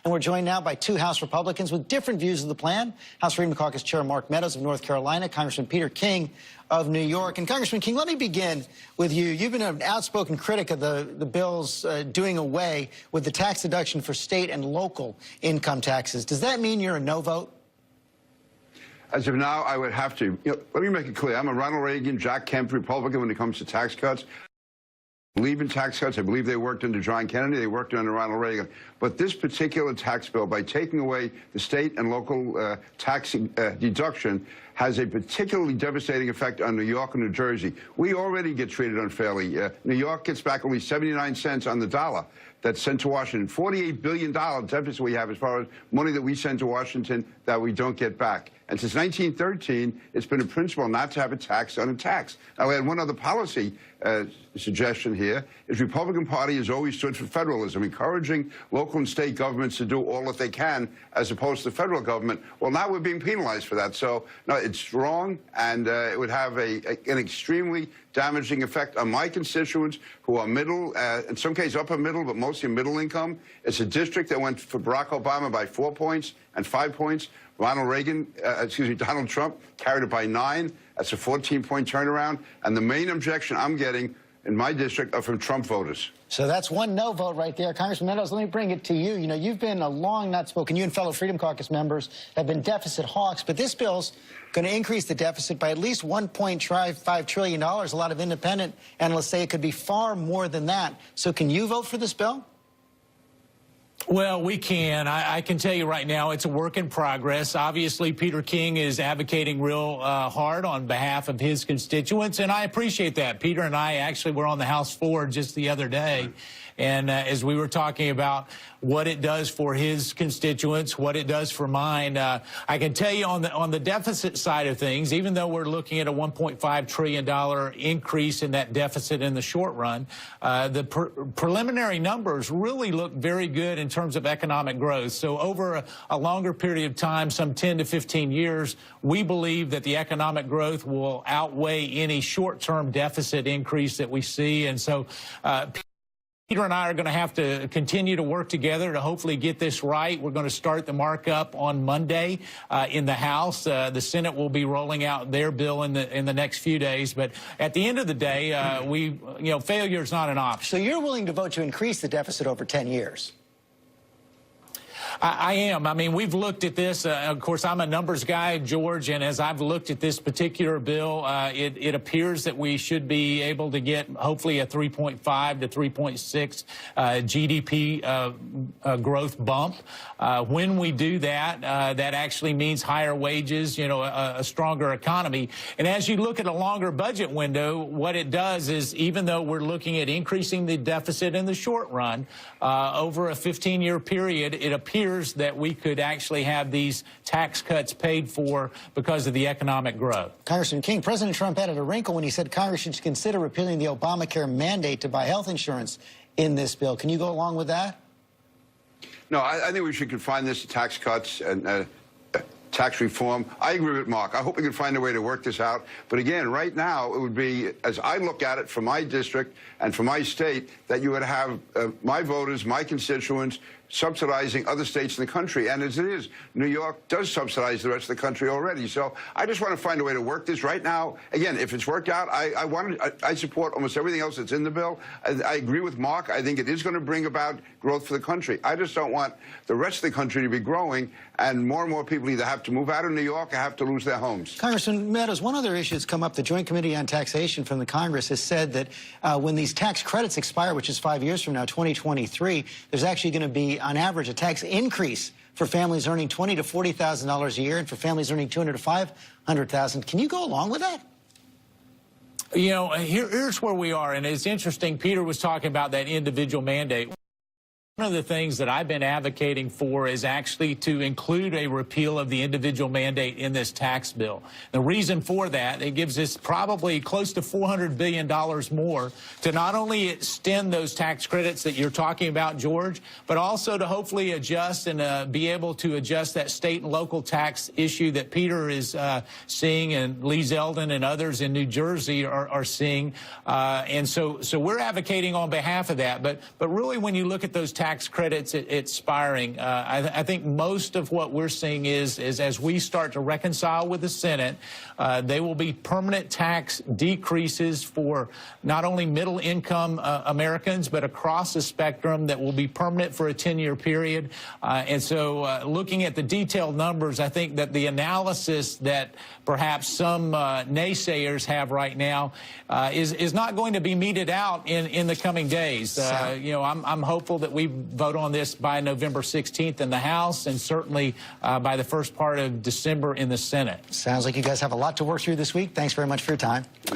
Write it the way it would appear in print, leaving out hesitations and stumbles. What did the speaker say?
And we're joined now by two House Republicans with different views of the plan. House Freedom Caucus Chair Mark Meadows of North Carolina, Congressman Peter King of New York. And Congressman King, let me begin with you. You've been an outspoken critic of the bill's doing away with the tax deduction for state and local income taxes. Does that mean you're a no vote? As of now, I would have to. Let me make it clear. I'm a Ronald Reagan, Jack Kemp Republican when it comes to tax cuts. I believe in tax cuts. I believe they worked under John Kennedy. They worked under Ronald Reagan. But this particular tax bill, by taking away the state and local tax deduction, has a particularly devastating effect on New York and New Jersey. We already get treated unfairly. New York gets back only 79 cents on the dollar that's sent to Washington. $48 billion deficit we have as far as money that we send to Washington that we don't get back. And since 1913, it's been a principle not to have a tax on a tax. Now, I had one other policy suggestion here. The Republican Party has always stood for federalism, encouraging local and state governments to do all that they can as opposed to the federal government. Well, now we're being penalized for that. So, no, it's wrong, and it would have an extremely damaging effect on my constituents who are middle, in some cases upper middle, but mostly middle income. It's a district that went for Barack Obama by 4 points and 5 points. Donald Trump carried it by 9. That's a 14-point turnaround. And the main objection I'm getting in my district are from Trump voters. So that's one no vote right there. Congressman Meadows, let me bring it to you. You know, you've been a long not spoken. You and fellow Freedom Caucus members have been deficit hawks, but this bill's going to increase the deficit by at least $1.5 trillion. A lot of independent analysts say it could be far more than that. So can you vote for this bill? Well, we can. I can tell you right now it's a work in progress. Obviously, Peter King is advocating real hard on behalf of his constituents, and I appreciate that. Peter and I actually were on the House floor just the other day, and as we were talking about what it does for his constituents, what it does for mine, I can tell you on the deficit side of things, even though we're looking at a $1.5 trillion increase in that deficit in the short run, the preliminary numbers really look very good in terms of economic growth. So over a longer period of time, some 10 to 15 years, we believe that the economic growth will outweigh any short-term deficit increase that we see. And so Peter and I are going to have to continue to work together to hopefully get this right. We're going to start the markup on Monday in the House. The Senate will be rolling out their bill in the next few days. But at the end of the day, failure is not an option. So you're willing to vote to increase the deficit over 10 years? I am. I mean, we've looked at this. Of course, I'm a numbers guy, George, and as I've looked at this particular bill, it appears that we should be able to get hopefully a 3.5 to 3.6 GDP growth bump. When we do that, that actually means higher wages, a stronger economy. And as you look at a longer budget window, what it does is, even though we're looking at increasing the deficit in the short run, over a 15-year period, it appears that we could actually have these tax cuts paid for because of the economic growth. Congressman King, President Trump added a wrinkle when he said Congress should consider repealing the Obamacare mandate to buy health insurance in this bill. Can you go along with that? No, I think we should confine this to tax cuts and tax reform. I agree with Mark. I hope we can find a way to work this out. But again, right now, it would be, as I look at it from my district and from my state, that you would have my voters, my constituents, subsidizing other states in the country. And as it is, New York does subsidize the rest of the country already. So I just want to find a way to work this right now. Again, if it's worked out, I support almost everything else that's in the bill. I agree with Mark. I think it is going to bring about growth for the country. I just don't want the rest of the country to be growing and more people either have to move out of New York or have to lose their homes. Congressman Meadows, one other issue that's come up, the Joint Committee on Taxation from the Congress has said that when these tax credits expire, which is 5 years from now, 2023, there's actually going to be, on average, a tax increase for families earning $20,000 to $40,000 a year and for families earning $200,000 to $500,000. Can you go along with that? Here's where we are, and it's interesting. Peter was talking about that individual mandate. One of the things that I've been advocating for is actually to include a repeal of the individual mandate in this tax bill. The reason for that, it gives us probably close to $400 billion more to not only extend those tax credits that you're talking about, George, but also to hopefully adjust and be able to adjust that state and local tax issue that Peter is seeing and Lee Zeldin and others in New Jersey are seeing. And so we're advocating on behalf of that. But really, when you look at those tax tax credits expiring. I think most of what we're seeing is as we start to reconcile with the Senate, they will be permanent tax decreases for not only middle-income Americans, but across the spectrum that will be permanent for a 10-year period. And so looking at the detailed numbers, I think that the analysis that perhaps some naysayers have right now is not going to be meted out in the coming days. You know, I'm hopeful that we vote on this by November 16th in the House and certainly by the first part of December in the Senate. Sounds like you guys have a lot to work through this week. Thanks very much for your time.